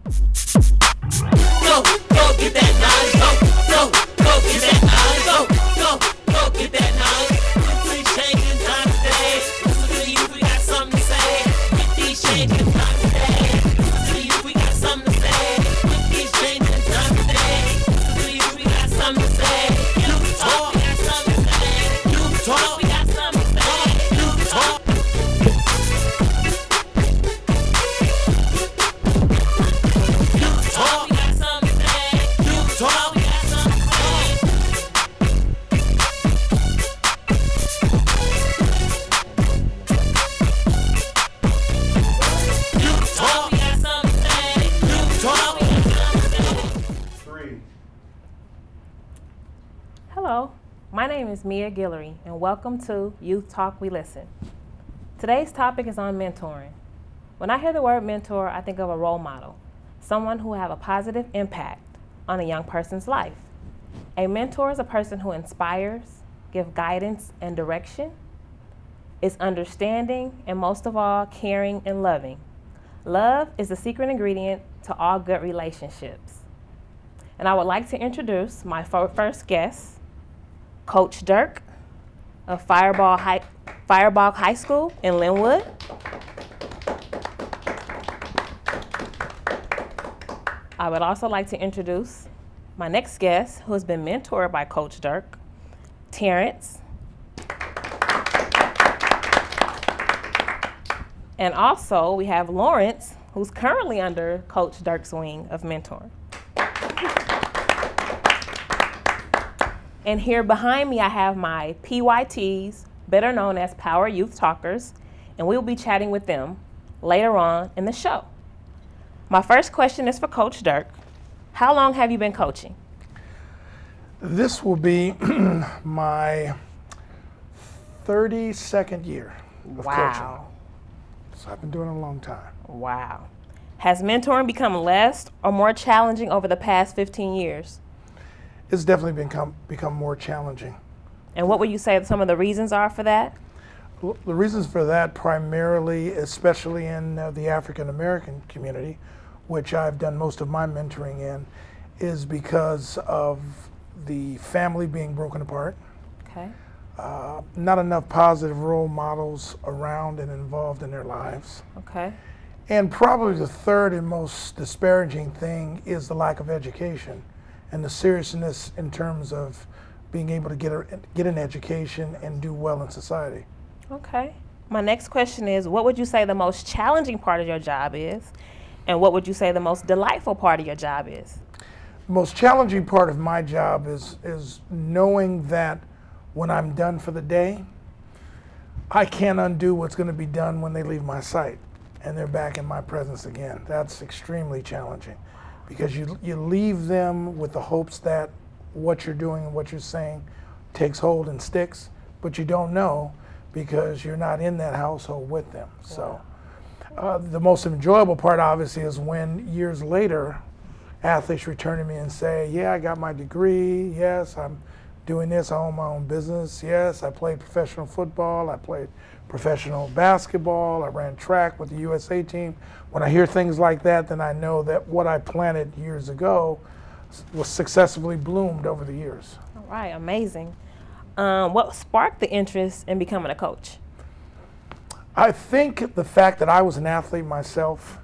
Go, go get that knowledge. Go, go, go get that knowledge. Go, go, go get that knowledge. With these changing times today, listen to the youth, we got something to say. With these changing times today, listen to the youth, we got something to say. With these changing times today, listen to the youth, we got something to say. Youth talk, we got something to say. Youth talk, we got something to say. Youth talk. Hello, my name is Mia Guillory, and welcome to Youth Talk We Listen. Today's topic is on mentoring. When I hear the word mentor, I think of a role model, someone who will have a positive impact on a young person's life. A mentor is a person who inspires, gives guidance and direction, is understanding, and most of all, caring and loving. Love is the secret ingredient to all good relationships. And I would like to introduce my first guest, Coach Dirk of Fireball High School in Linwood. I would also like to introduce my next guest, who has been mentored by Coach Dirk, Terrence. And also we have Lawrence, who's currently under Coach Dirk's wing of mentoring. And here behind me, I have my PYTs, better known as Power Youth Talkers, and we will be chatting with them later on in the show. My first question is for Coach Dirk. How long have you been coaching? This will be my 32nd year of coaching. So I've been doing it a long time. Wow. Has mentoring become less or more challenging over the past 15 years? It's definitely become more challenging. And what would you say some of the reasons are for that? The reasons for that primarily, especially in the African American community, which I've done most of my mentoring in, is because of the family being broken apart. Okay. Not enough positive role models around and involved in their lives. Okay. And probably the third and most disparaging thing is the lack of education and the seriousness in terms of being able to get an education and do well in society. Okay. My next question is, what would you say the most challenging part of your job is? And what would you say the most delightful part of your job is? The most challenging part of my job is knowing that when I'm done for the day, I can't undo what's going to be done when they leave my site and they're back in my presence again. That's extremely challenging because you leave them with the hopes that what you're doing and what you're saying takes hold and sticks, but you don't know because you're not in that household with them. So the most enjoyable part obviously is when years later athletes return to me and say, yeah, I got my degree, yes, I'm doing this, I own my own business, yes, I played professional football, I played professional basketball, I ran track with the USA team. When I hear things like that, then I know that what I planted years ago was successfully bloomed over the years. All right, amazing. What sparked the interest in becoming a coach? I think the fact that I was an athlete myself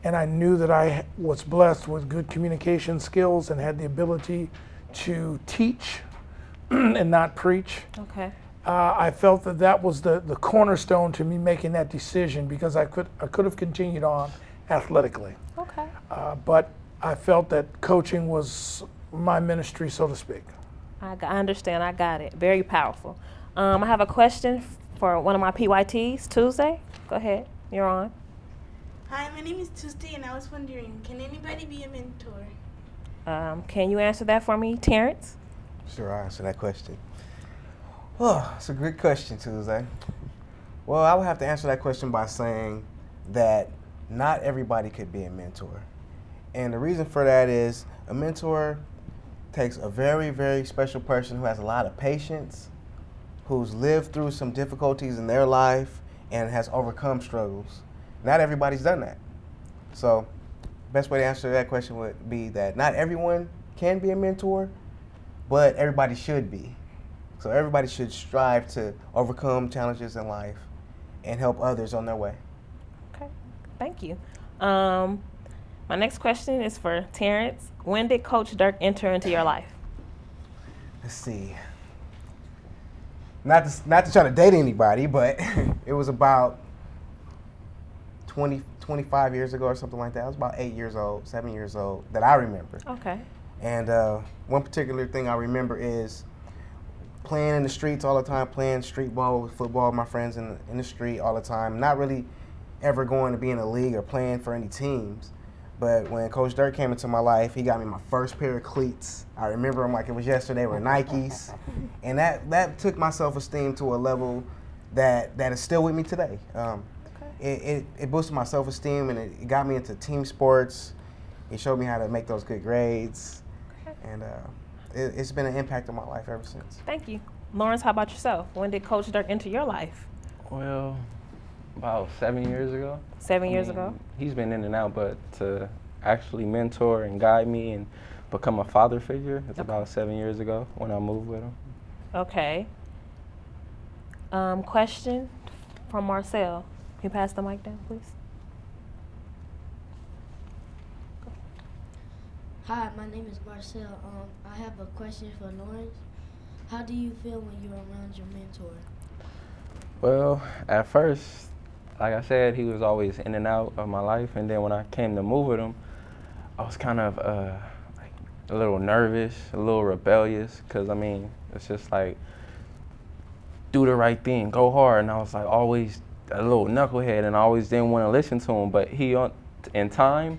and I knew that I was blessed with good communication skills and had the ability to teach and not preach. Okay. I felt that that was the cornerstone to me making that decision because I could have continued on athletically. Okay. But I felt that coaching was my ministry, so to speak. I understand. I got it. Very powerful. I have a question for one of my PYTs, Tuesday. Go ahead. You're on. Hi, my name is Tuesday, and I was wondering, can anybody be a mentor? Can you answer that for me, Terrence? Sure, I'll answer that question. Oh, it's a great question, Tuesday. Well, I would have to answer that question by saying that not everybody could be a mentor. And the reason for that is a mentor takes a very, very special person who has a lot of patience, who's lived through some difficulties in their life and has overcome struggles. Not everybody's done that. So best way to answer that question would be that not everyone can be a mentor, but everybody should be. So everybody should strive to overcome challenges in life and help others on their way. Okay, thank you. My next question is for Terrence. When did Coach Dirk enter into your life? Let's see. Not to try to date anybody, but it was about 25 years ago or something like that. I was about 7 years old that I remember. Okay. And one particular thing I remember is playing in the streets all the time, playing street ball, football with my friends in the street all the time. Not really ever going to be in a league or playing for any teams. But when Coach Dirk came into my life, he got me my first pair of cleats. I remember them like it was yesterday. They were Nikes. And that took my self-esteem to a level that is still with me today. It boosted my self-esteem, and it got me into team sports. It showed me how to make those good grades. And it's been an impact on my life ever since. Thank you. Lawrence, how about yourself? When did Coach Dirk enter your life? Well, about 7 years ago. 7 years ago? He's been in and out, but to actually mentor and guide me and become a father figure, it's about 7 years ago when I moved with him. Okay. Question from Marcel. Can you pass the mic down, please? Hi, my name is Marcel. I have a question for Lawrence. How do you feel when you're around your mentor? Well, at first, like I said, he was always in and out of my life, and then when I came to move with him, I was kind of like a little nervous, a little rebellious, because I mean, it's just like, do the right thing, go hard, and I was like always a little knucklehead, and I always didn't want to listen to him, but in time,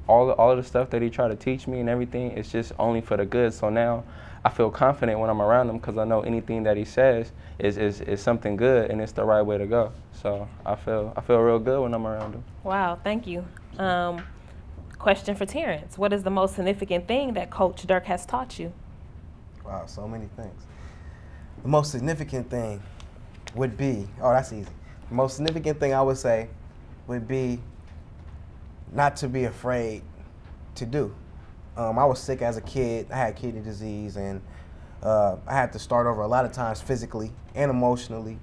all of the stuff that he tried to teach me and everything, it's just only for the good. So now I feel confident when I'm around him because I know anything that he says is something good and it's the right way to go. So I feel real good when I'm around him. Wow, thank you. Question for Terrence. What is the most significant thing that Coach Dirk has taught you? Wow, so many things. The most significant thing would be, oh, that's easy. The most significant thing I would say would be not to be afraid to do. I was sick as a kid. I had kidney disease, and I had to start over a lot of times physically and emotionally.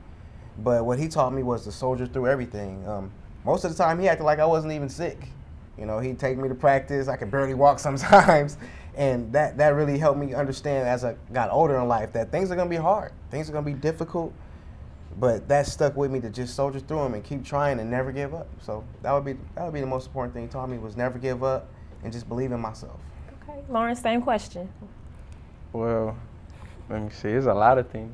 But what he taught me was to soldier through everything. Most of the time, he acted like I wasn't even sick. You know, he'd take me to practice. I could barely walk sometimes. And that really helped me understand as I got older in life that things are going to be hard. Things are going to be difficult. But that stuck with me to just soldier through them and keep trying and never give up. So that would be the most important thing he taught me, was never give up and just believe in myself. Okay, Lawrence, same question. Well, let me see. There's a lot of things.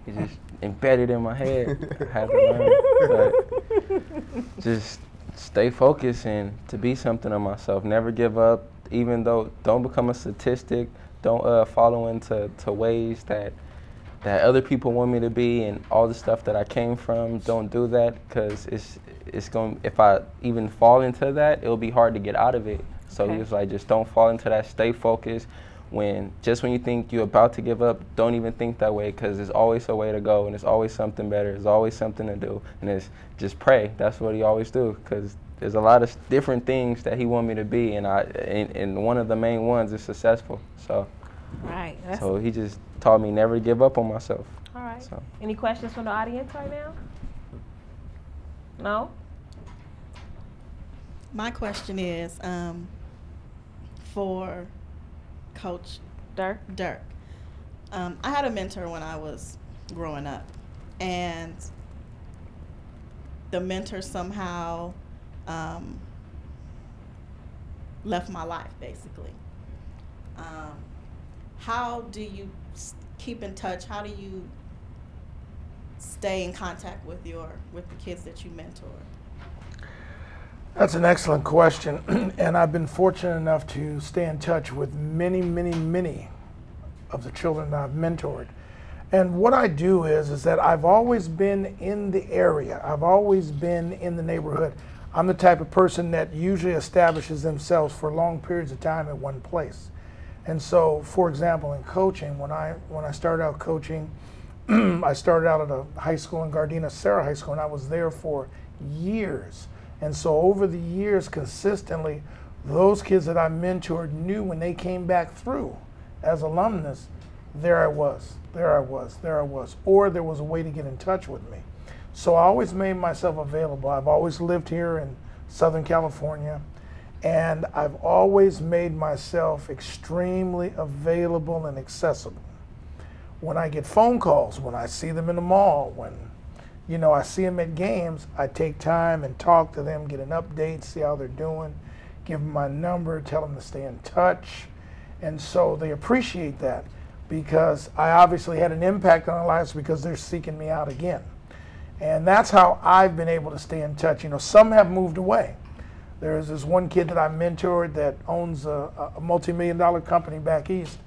It's just embedded in my head. I had to learn. But just stay focused and to be something of myself. Never give up. Even though, don't become a statistic. Don't follow into ways that other people want me to be, and all the stuff that I came from. Don't do that, because it's going. If I even fall into that, it'll be hard to get out of it. So he was like, just don't fall into that. Stay focused. When you think you're about to give up, don't even think that way, because there's always a way to go, and there's always something better. There's always something to do, and it's just pray. That's what he always do, because there's a lot of different things that he want me to be, and one of the main ones is successful. So. Right. So he just taught me never to give up on myself. All right. So. Any questions from the audience right now? No? My question is for Coach Dirk. I had a mentor when I was growing up, and the mentor somehow left my life, basically. How do you keep in touch? How do you stay in contact with the kids that you mentor? That's an excellent question, and I've been fortunate enough to stay in touch with many, many, many of the children that I've mentored. And what I do is that I've always been in the area. I've always been in the neighborhood. I'm the type of person that usually establishes themselves for long periods of time at one place. And so, for example, in coaching, when I started out coaching, I started out at a high school in Gardena, Sarah High School, and I was there for years. And so over the years, consistently, those kids that I mentored knew when they came back through as alumnus, there I was, there I was, there I was, or there was a way to get in touch with me. So I always made myself available. I've always lived here in Southern California, and I've always made myself extremely available and accessible. When I get phone calls, when I see them in the mall, when I see them at games, I take time and talk to them, get an update, see how they're doing, give them my number, tell them to stay in touch. And so they appreciate that because I obviously had an impact on their lives because they're seeking me out again. And that's how I've been able to stay in touch. Some have moved away. There's this one kid that I mentored that owns a multi-million-dollar company back east.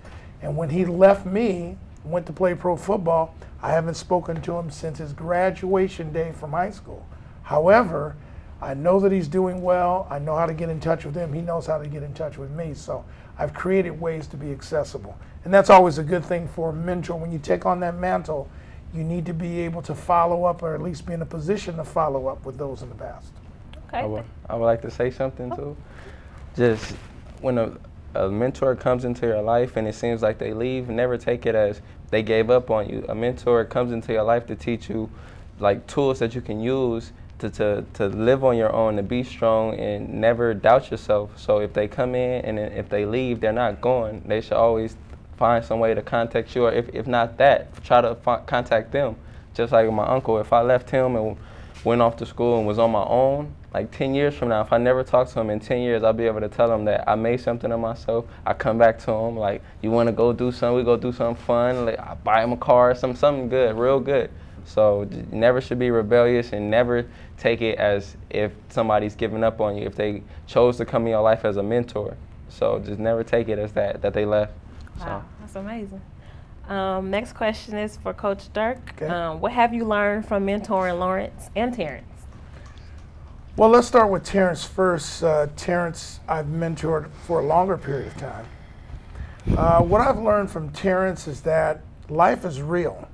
And when he left me, went to play pro football, I haven't spoken to him since his graduation day from high school. However, I know that he's doing well. I know how to get in touch with him. He knows how to get in touch with me. So I've created ways to be accessible. And that's always a good thing for a mentor. When you take on that mantle, you need to be able to follow up, or at least be in a position to follow up with those in the past. Okay. I would like to say something too. Just when a mentor comes into your life and it seems like they leave, never take it as they gave up on you. A mentor comes into your life to teach you like tools that you can use to live on your own, to be strong and never doubt yourself. So if they come in and if they leave, they're not going. They should always find some way to contact you, or if not that, try to contact them. Just like my uncle, if I left him and went off to school and was on my own, like 10 years from now, if I never talk to him in 10 years, I'll be able to tell him that I made something of myself. I come back to him, like, you want to go do something? We go do something fun. Like, I buy him a car, something good, real good. So you never should be rebellious, and never take it as if somebody's giving up on you, if they chose to come in your life as a mentor. So just never take it as that they left. Wow, that's amazing. Next question is for Coach Dirk. Okay. What have you learned from mentoring Lawrence and Terrence? Well, let's start with Terrence first. Terrence, I've mentored for a longer period of time. What I've learned from Terrence is that life is real,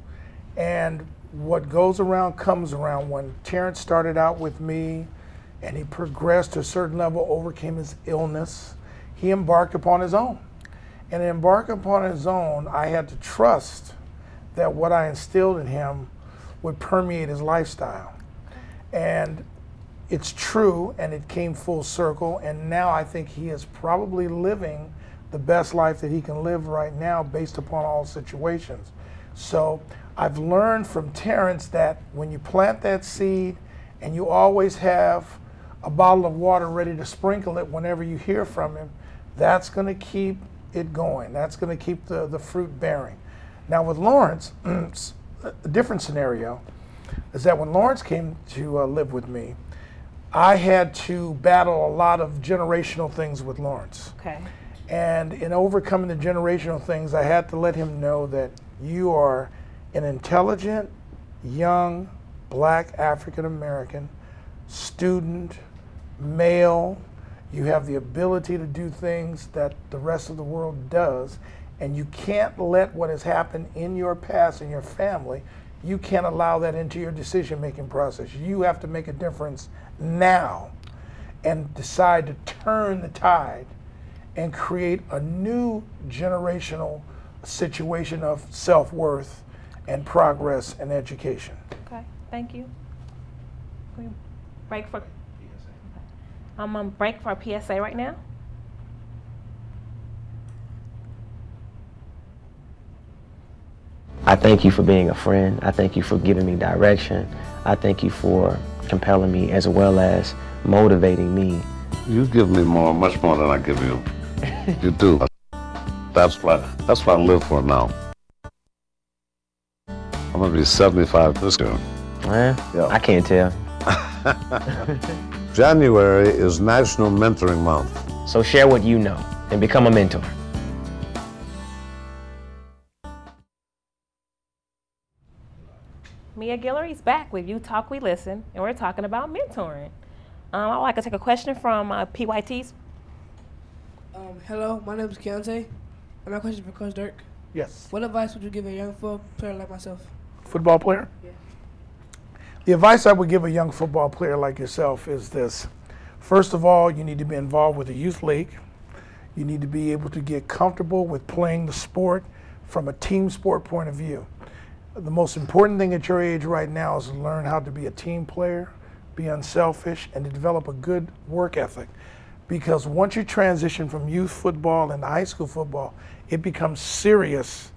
and what goes around comes around. When Terrence started out with me and he progressed to a certain level, overcame his illness, he embarked upon his own. And to embark upon his own, I had to trust that what I instilled in him would permeate his lifestyle. And it's true, and it came full circle, and now I think he is probably living the best life that he can live right now based upon all situations. So I've learned from Terrence that when you plant that seed and you always have a bottle of water ready to sprinkle it whenever you hear from him, that's going to keep it going. That's going to keep the fruit bearing. Now with Lawrence, a different scenario is that when Lawrence came to live with me, I had to battle a lot of generational things with Lawrence. Okay. And in overcoming the generational things, I had to let him know that you are an intelligent, young, black African-American student, male. You have the ability to do things that the rest of the world does, and you can't let what has happened in your past and your family, you can't allow that into your decision-making process. You have to make a difference now and decide to turn the tide and create a new generational situation of self-worth and progress and education. Okay, thank you. We break for I'm on break for a PSA right now. I thank you for being a friend. I thank you for giving me direction. I thank you for compelling me as well as motivating me. You give me much more than I give you. You do. That's what I live for now. I'm gonna be 75 this year. Yeah. I can't tell. January is National Mentoring Month. So share what you know and become a mentor. Mia Guillory's back with You Talk, We Listen, and we're talking about mentoring. I'd like to take a question from PYTs. Hello, my name is Keontae, and my question is for Coach Dirk. Yes. What advice would you give a young football player like myself? Football player? Yeah. The advice I would give a young football player like yourself is this. First of all, you need to be involved with a youth league. You need to be able to get comfortable with playing the sport from a team sport point of view. The most important thing at your age right now is to learn how to be a team player, be unselfish, and to develop a good work ethic. Because once you transition from youth football into high school football, it becomes serious